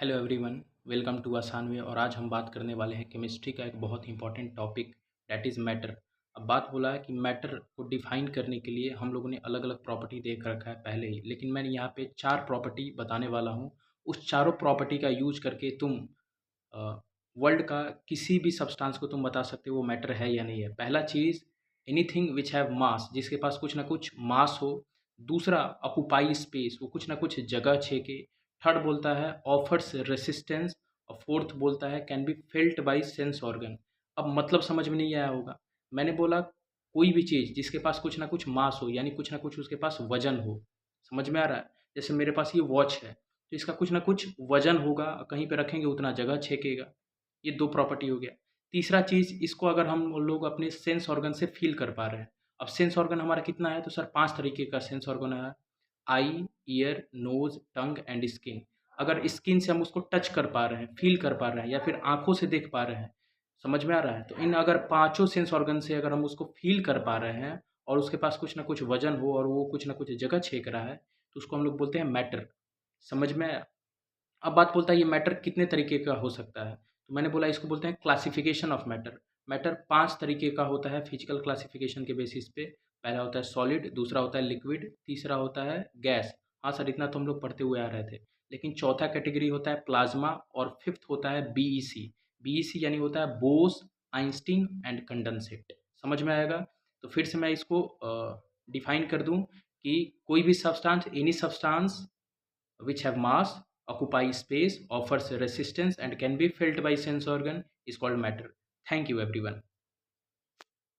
Hello everyone, welcome to आसानवे। और आज हम बात करने वाले हैं केमिस्ट्री का एक बहुत important topic, that is matter. अब बात बोला है कि मैटर को डिफाइन करने के लिए हम लोगों ने अलग अलग प्रॉपर्टी देख रखा है पहले ही, लेकिन मैं यहाँ पे 4 प्रॉपर्टी बताने वाला हूँ। उस चारों प्रॉपर्टी का यूज करके तुम वर्ल्ड का किसी भी सब्सटेंस को तुम बता सकते हो वो मैटर है या नहीं है। पहला चीज़, एनीथिंग विच हैव मास, जिसके पास कुछ ना कुछ मास हो। दूसरा, ऑक्यूपाई स्पेस, वो कुछ ना कुछ जगह छेके। थर्ड बोलता है ऑफर्स रेसिस्टेंस। और फोर्थ बोलता है can be felt by sense organ. अब मतलब समझ में नहीं आया होगा। मैंने बोला कोई भी चीज़ जिसके पास कुछ ना कुछ मास हो, यानी कुछ ना कुछ उसके पास वजन हो। समझ में आ रहा है? जैसे मेरे पास ये वॉच है, तो इसका कुछ ना कुछ वजन होगा, कहीं पे रखेंगे उतना जगह छेकेगा। ये 2 प्रॉपर्टी हो गया। तीसरा चीज़, इसको अगर हम लोग अपने सेंस ऑर्गन से फ़ील कर पा रहे हैं। अब सेंस ऑर्गन हमारा कितना है? तो सर 5 तरीके का सेंस ऑर्गन है। Eye, ear, nose, tongue and skin. अगर स्किन से हम उसको टच कर पा रहे हैं, फ़ील कर पा रहे हैं, या फिर आँखों से देख पा रहे हैं, समझ में आ रहा है? तो इन अगर पाँचों सेंस ऑर्गन से अगर हम उसको फ़ील कर पा रहे हैं और उसके पास कुछ ना कुछ वज़न हो और वो कुछ ना कुछ जगह छेक रहा है, तो उसको हम लोग बोलते हैं मैटर। समझ में आया? अब बात बोलता है ये मैटर कितने तरीके का हो सकता है। तो मैंने बोला इसको बोलते हैं क्लासिफिकेशन ऑफ मैटर। मैटर 5 तरीके का होता है फिजिकल क्लासिफिकेशन के बेसिस पे। पहला होता है सॉलिड, दूसरा होता है लिक्विड, तीसरा होता है गैस। हाँ सर, इतना तो हम लोग पढ़ते हुए आ रहे थे। लेकिन चौथा कैटेगरी होता है प्लाज्मा, और फिफ्थ होता है बीईसी। बीईसी यानी होता है बोस, आइंस्टीन एंड कंडेंसेट। समझ में आएगा? तो फिर से मैं इसको डिफाइन कर दूं कि कोई भी substance, any substance which have mass, occupy space, offers resistance, and can be felt by sense organ is called matter. Thank you, everyone.